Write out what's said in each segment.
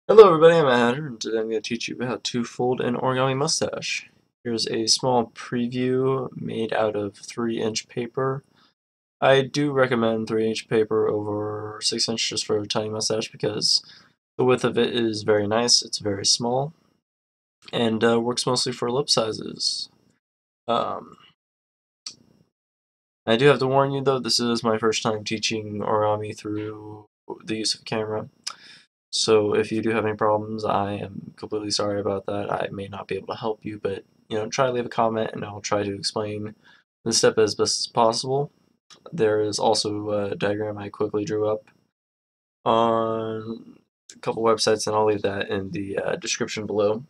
Hello everybody, I'm Adder, and today I'm going to teach you how to fold an origami mustache. Here's a small preview made out of 3-inch paper. I do recommend 3-inch paper over 6-inch just for a tiny mustache because the width of it is very nice, it's very small, and works mostly for lip sizes. Um, I do have to warn you though, this is my first time teaching origami through the use of camera. So if you do have any problems, I am completely sorry about that. I may not be able to help you, but try to leave a comment and I'll try to explain the step as best as possible. There is also a diagram I quickly drew up on a couple websites, and I'll leave that in the description below.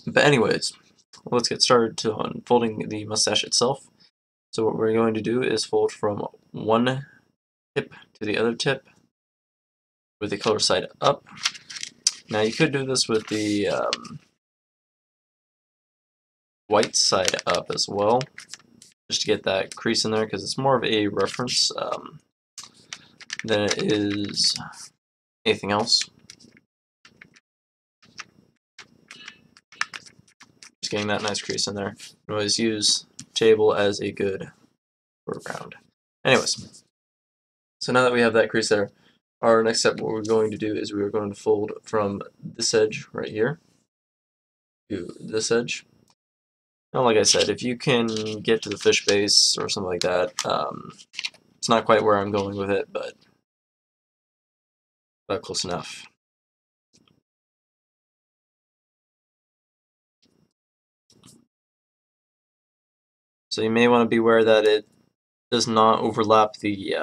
But anyways, let's get started to unfolding the mustache itself. So what we're going to do is fold from one tip to the other tip with the color side up. Now you could do this with the white side up as well, just to get that crease in there, because it's more of a reference than it is anything else. Just getting that nice crease in there. You always use table as a good workaround. Anyways, so now that we have that crease there, our next step, what we're going to do is we are going to fold from this edge right here to this edge. Now, like I said, if you can get to the fish base or something like that, it's not quite where I'm going with it, but about close enough. So you may want to be aware that it does not overlap the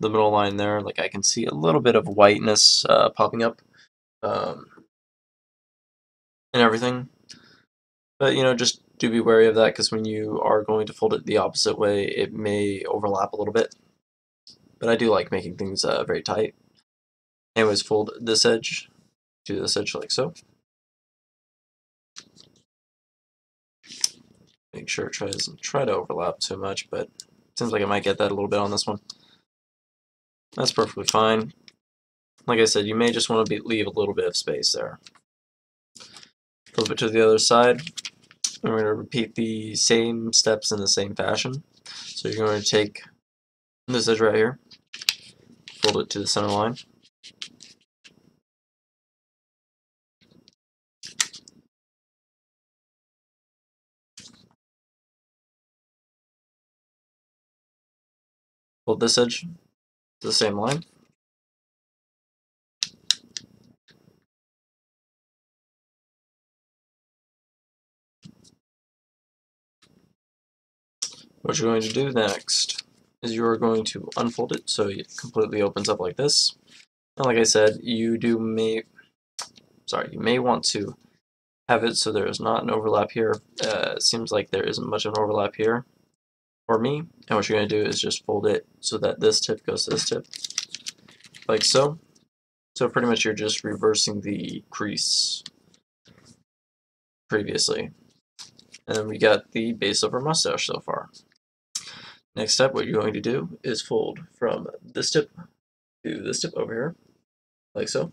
middle line there. Like I can see a little bit of whiteness popping up and everything. But just do be wary of that, because when you are going to fold it the opposite way, it may overlap a little bit. But I do like making things very tight. Anyways, fold this edge to this edge like so. Make sure it doesn't try to overlap too much, but it seems like it might get that a little bit on this one. That's perfectly fine. Like I said, you may just want to leave a little bit of space there. Flip it to the other side. And we're going to repeat the same steps in the same fashion. So you're going to take this edge right here, fold it to the center line. Fold this edge to the same line. What you're going to do next is you're going to unfold it so it completely opens up like this. And like I said, you may want to have it so there is not an overlap here. It seems like there isn't much of an overlap here for me. And what you're going to do is just fold it so that this tip goes to this tip, like so. So pretty much you're just reversing the crease previously. And then we got the base of our mustache so far. Next step, what you're going to do is fold from this tip to this tip over here, like so.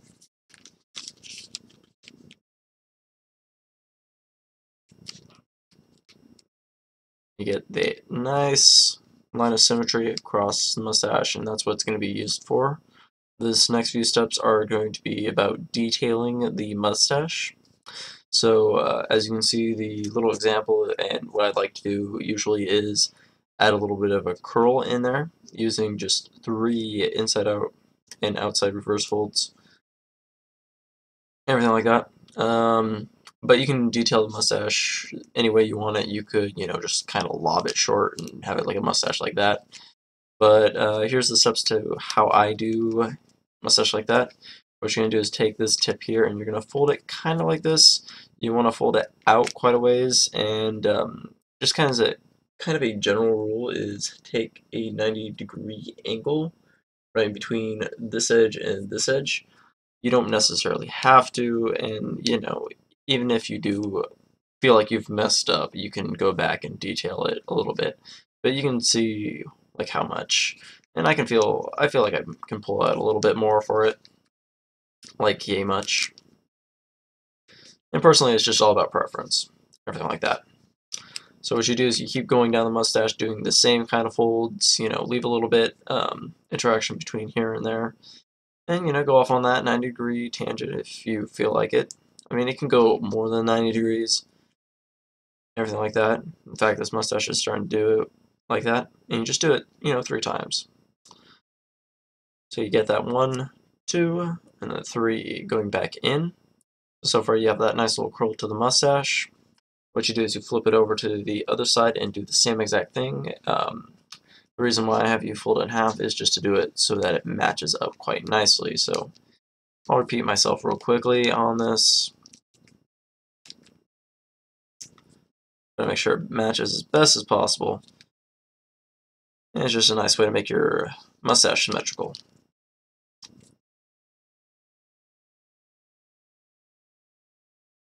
You get the nice line of symmetry across the mustache, and that's what it's going to be used for. This next few steps are going to be about detailing the mustache. So as you can see, the little example, and what I'd like to do usually is add a little bit of a curl in there using just 3 inside out and outside reverse folds, everything like that. But you can detail the mustache any way you want it. You could, just kind of lob it short and have it like a mustache like that. But here's the steps to how I do mustache like that. What you're going to do is take this tip here and you're going to fold it kind of like this. You want to fold it out quite a ways, and just kind of a general rule is take a 90-degree angle right between this edge and this edge. You don't necessarily have to, and even if you do feel like you've messed up, you can go back and detail it a little bit. But you can see like how much, and I feel like I can pull out a little bit more for it, like yay much. And personally, it's just all about preference, everything like that. So what you do is you keep going down the mustache, doing the same kind of folds, leave a little bit interaction between here and there, and go off on that 90-degree tangent if you feel like it. I mean, it can go more than 90 degrees, everything like that. In fact, this mustache is starting to do it like that, and you just do it, 3 times. So you get that 1, 2, and then 3 going back in. So far you have that nice little curl to the mustache. What you do is you flip it over to the other side and do the same exact thing. The reason why I have you fold it in half is just to do it so that it matches up quite nicely. So I'll repeat myself real quickly on this. Gotta make sure it matches as best as possible. And it's just a nice way to make your mustache symmetrical.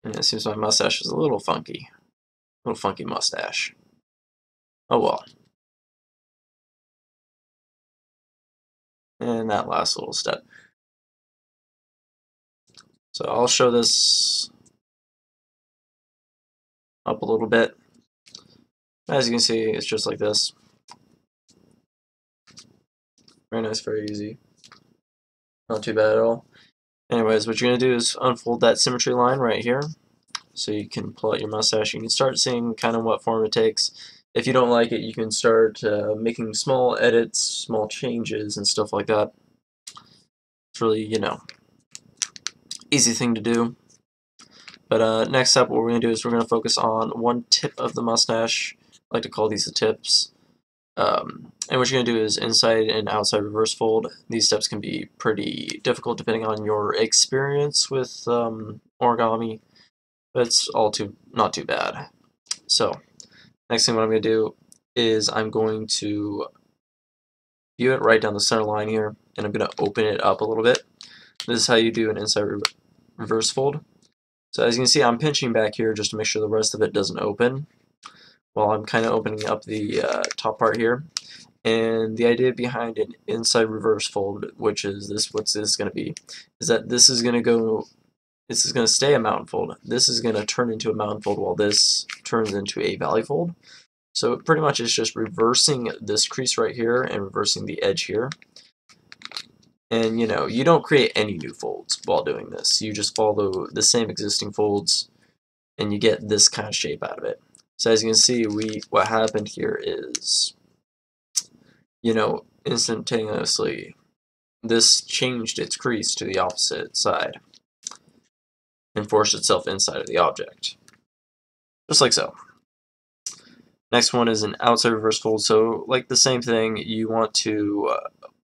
And it seems my mustache is a little funky. Little funky mustache. Oh well. And that last little step. So I'll show this up a little bit. As you can see, it's just like this. Very nice, very easy. Not too bad at all. Anyways, what you're going to do is unfold that symmetry line right here. So you can pull out your mustache. You can start seeing kind of what form it takes. If you don't like it, you can start making small edits, small changes, and stuff like that. It's really, easy thing to do. But next up, what we're going to do is we're going to focus on one tip of the mustache. I like to call these the tips. And what you're going to do is inside and outside reverse fold. These steps can be pretty difficult depending on your experience with origami, but it's not too bad. So next thing what I'm going to do is I'm going to view it right down the center line here, and I'm going to open it up a little bit. This is how you do an inside reverse fold. So as you can see, I'm pinching back here just to make sure the rest of it doesn't open, while I'm kind of opening up the top part here. And the idea behind an inside reverse fold, which is this, what's this going to be, is that this is going to stay a mountain fold. This is going to turn into a mountain fold while this turns into a valley fold. So it pretty much is just reversing this crease right here and reversing the edge here. And you don't create any new folds while doing this. You just follow the same existing folds and you get this kind of shape out of it. So as you can see, what happened here is, instantaneously, this changed its crease to the opposite side and forced itself inside of the object. Just like so. Next one is an outside reverse fold. So like the same thing, you want to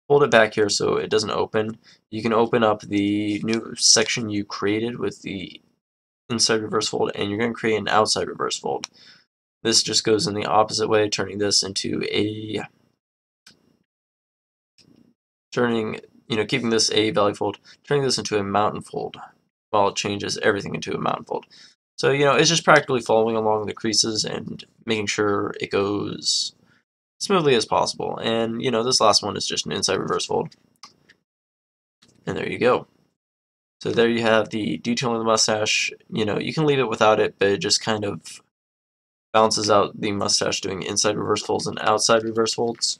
hold it back here so it doesn't open. You can open up the new section you created with the inside reverse fold, and you're going to create an outside reverse fold. This just goes in the opposite way, keeping this a valley fold, turning this into a mountain fold, while it changes everything into a mountain fold. So, it's just practically following along the creases and making sure it goes smoothly as possible. And, this last one is just an inside reverse fold. And there you go. So there you have the detailing of the mustache. You can leave it without it, but it just kind of balances out the mustache doing inside reverse folds and outside reverse folds.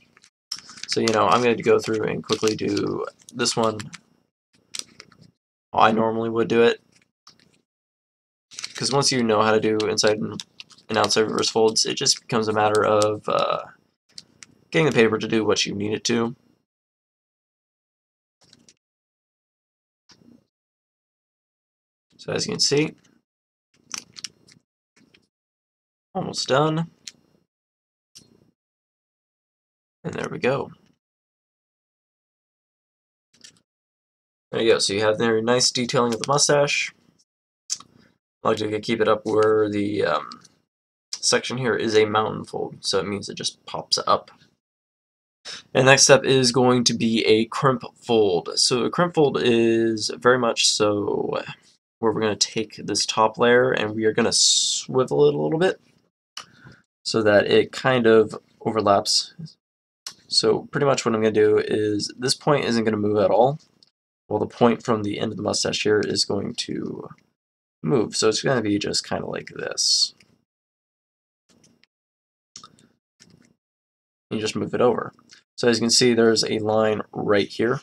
So, I'm going to go through and quickly do this one how I normally would do it. Because once you know how to do inside and outside reverse folds, it just becomes a matter of getting the paper to do what you need it to. So as you can see, almost done. And there we go. There you go. So you have very nice detailing of the mustache. I like to keep it up where the section here is a mountain fold, so it means it just pops up. And next step is going to be a crimp fold. So a crimp fold is very much so where we're going to take this top layer and we are going to swivel it a little bit so that it kind of overlaps. So pretty much what I'm going to do is this point isn't going to move at all. well, the point from the end of the mustache here is going to move. So it's going to be just kind of like this. You just move it over. So as you can see, there's a line right here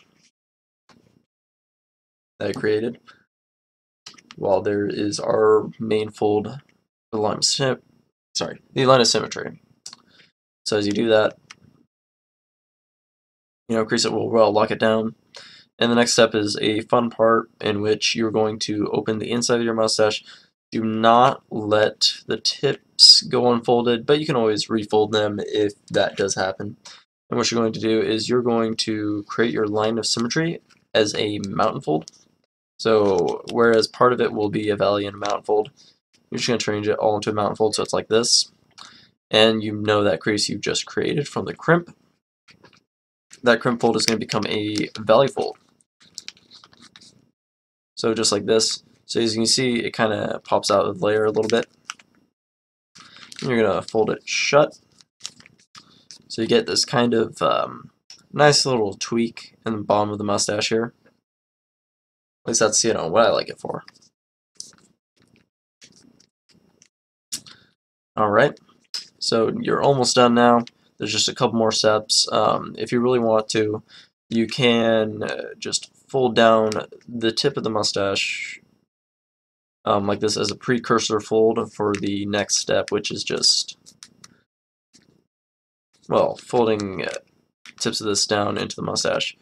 that I created, while there is our main fold, the line of symmetry. So as you do that, crease it well, lock it down. And the next step is a fun part in which you're going to open the inside of your mustache. Do not let the tips go unfolded, but you can always refold them if that does happen. And what you're going to do is you're going to create your line of symmetry as a mountain fold. So whereas part of it will be a valley and a mountain fold, you're just going to change it all into a mountain fold, so it's like this. And you know that crease you just created from the crimp. That crimp fold is going to become a valley fold. So just like this. So as you can see, it kind of pops out of the layer a little bit. And you're going to fold it shut. So you get this kind of nice little tweak in the bottom of the mustache here. At least that's, what I like it for. Alright, so you're almost done now. There's just a couple more steps. If you really want to, you can just fold down the tip of the mustache like this as a precursor fold for the next step, which is just, well, folding tips of this down into the mustache.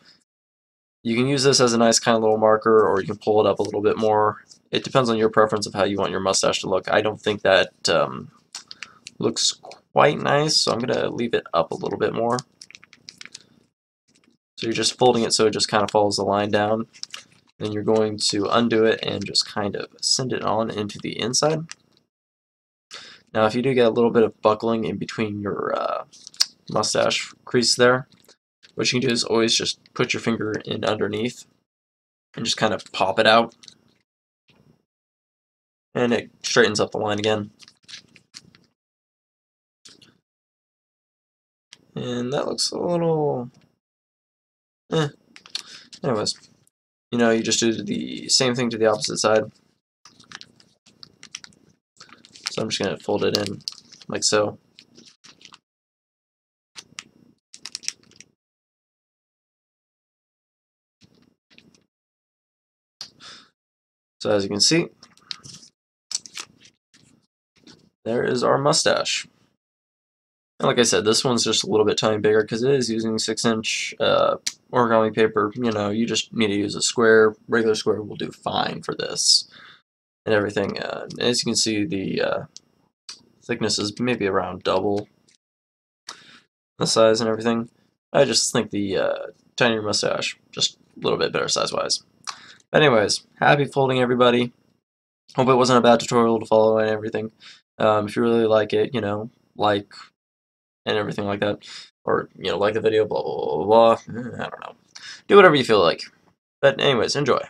You can use this as a nice kind of little marker, or you can pull it up a little bit more. It depends on your preference of how you want your mustache to look. I don't think that looks quite nice, so I'm going to leave it up a little bit more. So you're just folding it so it just kind of follows the line down. Then you're going to undo it and just kind of send it on into the inside. Now if you do get a little bit of buckling in between your mustache crease there, what you can do is always just put your finger in underneath and just kind of pop it out. And it straightens up the line again. And that looks a little... Anyways, you just do the same thing to the opposite side. So I'm just going to fold it in like so. So as you can see, there is our mustache. And like I said, this one's just a little bit tiny bigger because it is using 6-inch origami paper. You just need to use a square. Regular square will do fine for this and everything. As you can see, the thickness is maybe around double the size and everything. I just think the tinier mustache, just a little bit better size-wise. Anyways, happy folding, everybody. Hope it wasn't a bad tutorial to follow and everything. If you really like it, like and everything like that, or like the video, blah blah blah blah. I don't know. Do whatever you feel like. But anyways, enjoy.